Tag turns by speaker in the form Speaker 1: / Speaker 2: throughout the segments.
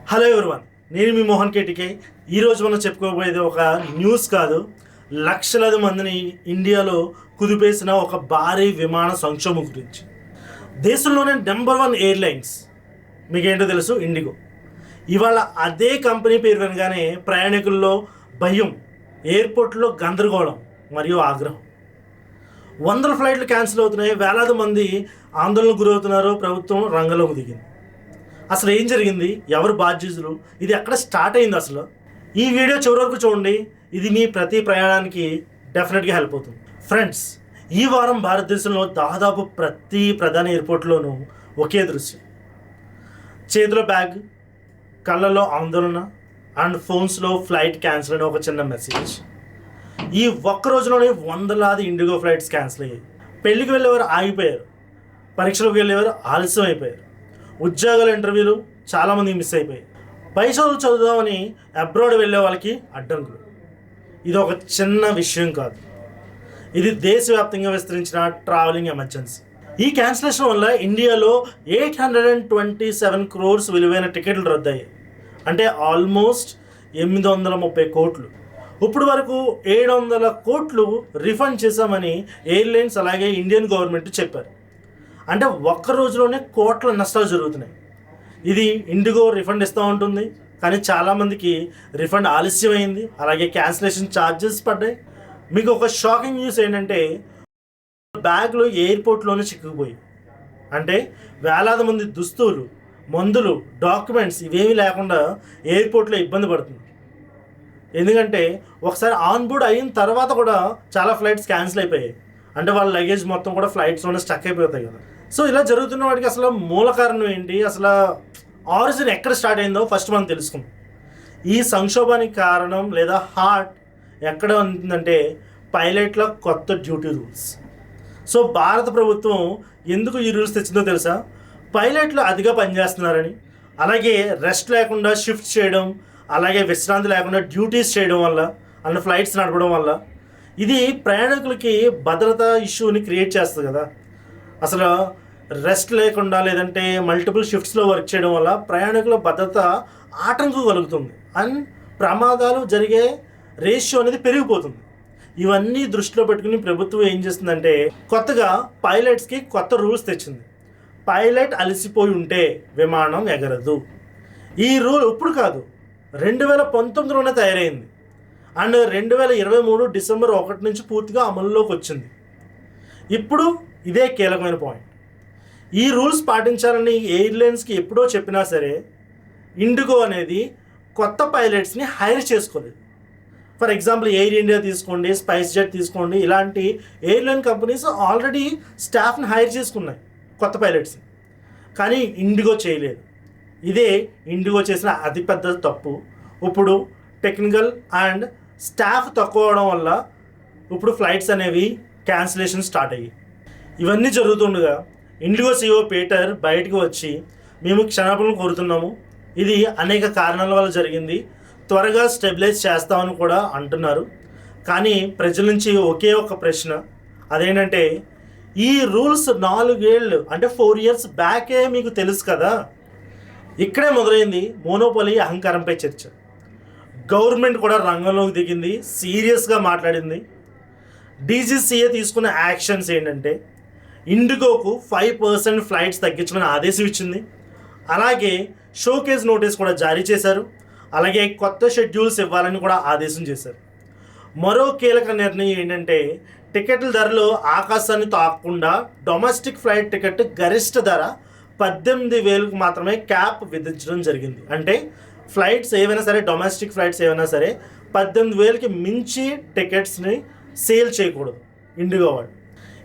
Speaker 1: Hello everyone, నేను మీ మోహన్ కేటికే. ఈరోజు మనం చెప్పుకోబోయేది ఒక న్యూస్ కాదు, లక్షలాది మందిని ఇండియాలో కుదిపేసిన ఒక భారీ విమాన సంక్షోభం గురించి. దేశంలోనే నెంబర్ 1 ఎయిర్లైన్స్ మీకేంటో తెలుసు, ఇండిగో. ఇవాళ అదే కంపెనీ పేరు వినగానే ప్రయాణికుల్లో భయం, ఎయిర్పోర్ట్లో గందరగోళం మరియు ఆగ్రహం. వందల ఫ్లైట్లు క్యాన్సిల్ అవుతున్నాయి, వేలాది మంది ఆందోళనకు గురవుతున్నారు. ప్రభుత్వం రంగంలోకి దిగింది. అసలు ఏం జరిగింది, ఎవరు బాధ్యతలు, ఇది ఎక్కడ స్టార్ట్ అయింది అసలు? ఈ వీడియో చివరి వరకు చూడండి. ఇది మీ ప్రతి ప్రయాణానికి డెఫినెట్గా హెల్ప్ అవుతుంది. ఫ్రెండ్స్, ఈ వారం భారతదేశంలో దాదాపు ప్రతి ప్రధాన ఎయిర్పోర్ట్లోనూ ఒకే దృశ్యం. చేతిలో బ్యాగ్, కళ్ళలో ఆందోళన అండ్ ఫోన్స్లో ఫ్లైట్ క్యాన్సిల్ అనే ఒక చిన్న మెసేజ్. ఈ ఒక్క రోజులోనే వందలాది ఇండిగో ఫ్లైట్స్ క్యాన్సిల్ అయ్యాయి. పెళ్ళికి వెళ్ళేవారు ఆగిపోయారు, పరీక్షలకు వెళ్ళేవారు ఆలస్యం అయిపోయారు, ఉద్యోగాల ఇంటర్వ్యూలు చాలామంది మిస్ అయిపోయాయి, పై చదువులు చదువుదామని అబ్రాడ్ వెళ్ళే వాళ్ళకి అడ్డంకులు. ఇది ఒక చిన్న విషయం కాదు, ఇది దేశవ్యాప్తంగా విస్తరించిన ట్రావెలింగ్ ఎమర్జెన్సీ. ఈ క్యాన్సిలేషన్ వల్ల ఇండియాలో 827 crores విలువైన టికెట్లు రద్దయ్యాయి, అంటే ఆల్మోస్ట్ 830 కోట్లు. ఇప్పుడు వరకు 700 కోట్లు రిఫండ్ చేశామని ఎయిర్లైన్స్ అలాగే ఇండియన్ గవర్నమెంట్ చెప్పారు. అంటే ఒక్క రోజులోనే కోట్ల నష్టాలు జరుగుతున్నాయి. ఇది ఇండిగో రిఫండ్ ఇస్తూ ఉంటుంది, కానీ చాలామందికి రిఫండ్ ఆలస్యమైంది, అలాగే క్యాన్సిలేషన్ ఛార్జెస్ పడ్డాయి. మీకు ఒక షాకింగ్ న్యూస్ ఏంటంటే, బ్యాగ్లో ఎయిర్పోర్ట్లోనే చిక్కుకుపోయి, అంటే వేలాది మంది దుస్తులు, మందులు, డాక్యుమెంట్స్ ఇవేమీ లేకుండా ఎయిర్పోర్ట్లో ఇబ్బంది పడుతుంది. ఎందుకంటే ఒకసారి ఆన్బోర్డ్ అయిన తర్వాత కూడా చాలా ఫ్లైట్స్ క్యాన్సిల్ అయిపోయాయి. అంటే వాళ్ళ లగేజ్ మొత్తం కూడా ఫ్లైట్స్లోనే స్టక్ అయిపోతాయి కదా. సో ఇలా జరుగుతున్న వాటికి అసలు మూల కారణం ఏంటి, అసలు ఆరిజిన్ ఎక్కడ స్టార్ట్ అయిందో ఫస్ట్ మనం తెలుసుకుందాం. ఈ సంక్షోభానికి కారణం లేదా హార్ట్ ఎక్కడ ఉంటుందంటే పైలట్ల కొత్త డ్యూటీ రూల్స్. సో భారత ప్రభుత్వం ఎందుకు ఈ రూల్స్ తెచ్చిందో తెలుసా? పైలట్లు అతిగా పనిచేస్తున్నారని, అలాగే రెస్ట్ లేకుండా షిఫ్ట్ చేయడం, అలాగే విశ్రాంతి లేకుండా డ్యూటీస్ చేయడం వల్ల, అన్న ఫ్లైట్స్ నడపడం వల్ల ఇది ప్రయాణికులకి భద్రతా ఇష్యూని క్రియేట్ చేస్తుంది కదా. అసలు రెస్ట్ లేకుండా లేదంటే మల్టిపుల్ షిఫ్ట్స్లో వర్క్ చేయడం వల్ల ప్రయాణికుల భద్రత ఆటంకం కలుగుతుంది అండ్ ప్రమాదాలు జరిగే రేషియో అనేది పెరిగిపోతుంది. ఇవన్నీ దృష్టిలో పెట్టుకుని ప్రభుత్వం ఏం చేస్తుందంటే కొత్తగా పైలట్స్కి కొత్త రూల్స్ తెచ్చింది. పైలట్ అలసిపోయి ఉంటే విమానం ఎగరదు. ఈ రూల్ ఇప్పుడు కాదు, 2019లోనే తయారైంది అండ్ 2023 డిసెంబర్ 1 నుంచి పూర్తిగా అమలులోకి వచ్చింది. ఇప్పుడు ఇదే కీలకమైన పాయింట్. ఈ రూల్స్ పాటించాలని ఎయిర్లైన్స్కి ఎప్పుడో చెప్పినా సరే ఇండిగో అనేది కొత్త పైలట్స్ని హైర్ చేసుకోలేదు. ఫర్ ఎగ్జాంపుల్ ఎయిర్ ఇండియా తీసుకోండి, స్పైస్ జెట్ తీసుకోండి, ఇలాంటి ఎయిర్లైన్ కంపెనీస్ ఆల్రెడీ స్టాఫ్ని హైర్ చేసుకున్నాయి కొత్త పైలట్స్ని, కానీ ఇండిగో చేయలేదు. ఇదే ఇండిగో చేసిన అతిపెద్ద తప్పు. ఇప్పుడు టెక్నికల్ అండ్ స్టాఫ్ తక్కువ అవడం వల్ల ఇప్పుడు ఫ్లైట్స్ అనేవి క్యాన్సిలేషన్ స్టార్ట్ అయ్యాయి. ఇవన్నీ జరుగుతుండగా ఇండిగో CEO పీటర్ బయటకు వచ్చి మేము క్షమాపణలు కోరుతున్నాము, ఇది అనేక కారణాల వల్ల జరిగింది, త్వరగా స్టెబిలైజ్ చేస్తామని కూడా అంటున్నారు. కానీ ప్రజల నుంచి ఒకే ఒక ప్రశ్న, అదేంటంటే ఈ రూల్స్ 4 ఏళ్ళు అంటే 4 years బ్యాకే మీకు తెలుసు కదా. ఇక్కడే మొదలైంది మోనోపోలీ అహంకారంపై చర్చ. గవర్నమెంట్ కూడా రంగంలోకి దిగింది, సీరియస్గా మాట్లాడింది. DGCA తీసుకున్న యాక్షన్స్ ఏంటంటే ఇండిగోకు 5% ఫ్లైట్స్ తగ్గించమని ఆదేశం ఇచ్చింది. అలాగే షోకేస్ నోటీస్ కూడా జారీ చేశారు. అలాగే కొత్త షెడ్యూల్స్ ఇవ్వాలని కూడా ఆదేశం చేశారు. మరో కీలక నిర్ణయం ఏంటంటే టికెట్ల ధరలు ఆకాశాన్ని తాకకుండా డొమెస్టిక్ ఫ్లైట్ టికెట్ గరిష్ట ధర 18,000కు మాత్రమే క్యాప్ విధించడం జరిగింది. అంటే ఫ్లైట్స్ ఏవైనా సరే, డొమెస్టిక్ ఫ్లైట్స్ ఏవైనా సరే 18,000కి మించి టికెట్స్ని సేల్ చేయకూడదు ఇండిగో వాళ్ళు.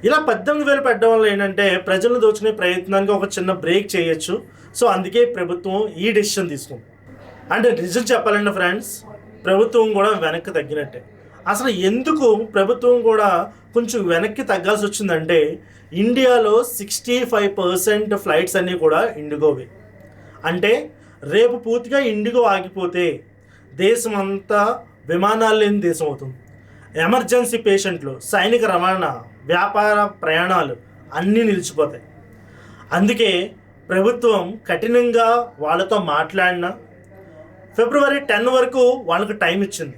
Speaker 1: ఇలా 18,000 పెట్టడం వల్ల ఏంటంటే ప్రజలను దోచుకునే ప్రయత్నానికి ఒక చిన్న బ్రేక్ చేయొచ్చు. సో అందుకే ప్రభుత్వం ఈ డెసిషన్ తీసుకుంది. అంటే నిజం చెప్పాలంటే ఫ్రెండ్స్, ప్రభుత్వం కూడా వెనక్కి తగ్గినట్టే. అసలు ఎందుకు ప్రభుత్వం కూడా కొంచెం వెనక్కి తగ్గాల్సి వచ్చిందంటే ఇండియాలో 65% ఫ్లైట్స్ అన్నీ కూడా ఇండిగోవే. అంటే రేపు పూర్తిగా ఇండిగో ఆగిపోతే దేశం అంతా విమానాలు లేని దేశం అవుతుంది. ఎమర్జెన్సీ పేషెంట్లు, సైనిక రవాణా, వ్యాపార ప్రయాణాలు అన్నీ నిలిచిపోతాయి. అందుకే ప్రభుత్వం కఠినంగా వాళ్ళతో మాట్లాడినా ఫిబ్రవరి 10 వరకు వాళ్ళకి టైం ఇచ్చింది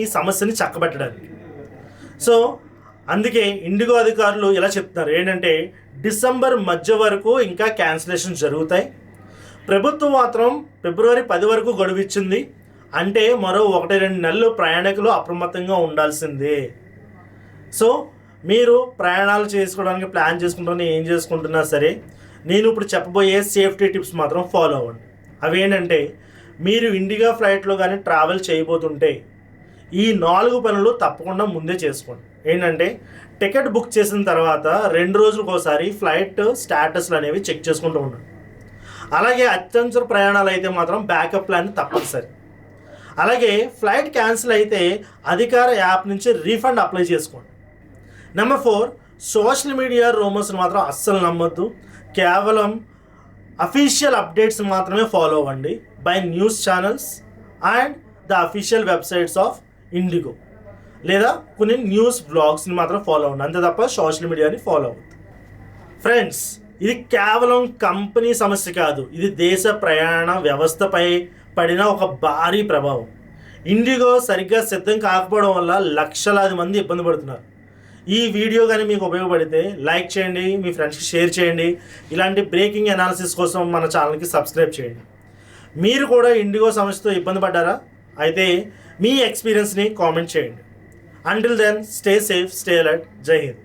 Speaker 1: ఈ సమస్యని చక్కబెట్టడానికి. సో అందుకే ఇండిగో అధికారులు ఇలా చెప్తున్నారు ఏంటంటే డిసెంబర్ మధ్య వరకు ఇంకా క్యాన్సిలేషన్ జరుగుతాయి. ప్రభుత్వం మాత్రం ఫిబ్రవరి 10 వరకు గడువు ఇచ్చింది. అంటే మరో 1-2 నెలలు ప్రయాణికులు అప్రమత్తంగా ఉండాల్సిందే. సో మీరు ప్రయాణాలు చేసుకోవడానికి ప్లాన్ చేసుకుంటున్నా ఏం చేసుకుంటున్నా సరే నేను ఇప్పుడు చెప్పబోయే సేఫ్టీ టిప్స్ మాత్రం ఫాలో అవ్వండి. అవి ఏంటంటే మీరు ఇండిగో ఫ్లైట్లో కానీ ట్రావెల్ చేయబోతుంటే ఈ 4 పనులు తప్పకుండా ముందే చేసుకోండి. ఏంటంటే టికెట్ బుక్ చేసిన తర్వాత 2 రోజులకు ఒకసారి ఫ్లైట్ స్టేటస్లు అనేవి చెక్ చేసుకుంటూ ఉండండి. అలాగే అత్యవసర ప్రయాణాలు అయితే మాత్రం బ్యాకప్ ప్లాన్ తప్పనిసరి. అలాగే ఫ్లైట్ క్యాన్సిల్ అయితే అధికార యాప్ నుంచి రీఫండ్ అప్లై చేసుకోండి. నెంబర్ 4, సోషల్ మీడియా రూమర్స్ని మాత్రం అస్సలు నమ్మొద్దు. కేవలం అఫీషియల్ అప్డేట్స్ మాత్రమే ఫాలో అవ్వండి by news channels and the official websites of IndiGo, లేదా కొన్ని న్యూస్ బ్లాగ్స్ని మాత్రం ఫాలో అవ్వండి. అంతే తప్ప సోషల్ మీడియాని ఫాలో అవ్వద్దు. ఫ్రెండ్స్, ఇది కేవలం కంపెనీ సమస్య కాదు, ఇది దేశ ప్రయాణ వ్యవస్థపై పడిన ఒక భారీ ప్రభావం. ఇండిగో సరిగ్గా సిద్ధం కాకపోవడం వల్ల లక్షలాది మంది ఇబ్బంది పడుతున్నారు. ఈ వీడియో కానీ మీకు ఉపయోగపడితే లైక్ చేయండి, మీ ఫ్రెండ్స్కి షేర్ చేయండి. ఇలాంటి బ్రేకింగ్ అనాలిసిస్ కోసం మన ఛానల్కి సబ్స్క్రైబ్ చేయండి. మీరు కూడా ఇండిగో సమస్యతో ఇబ్బంది పడ్డారా? అయితే మీ ఎక్స్పీరియన్స్ని కామెంట్ చేయండి. Until then, stay safe, stay alert. Jai Hind.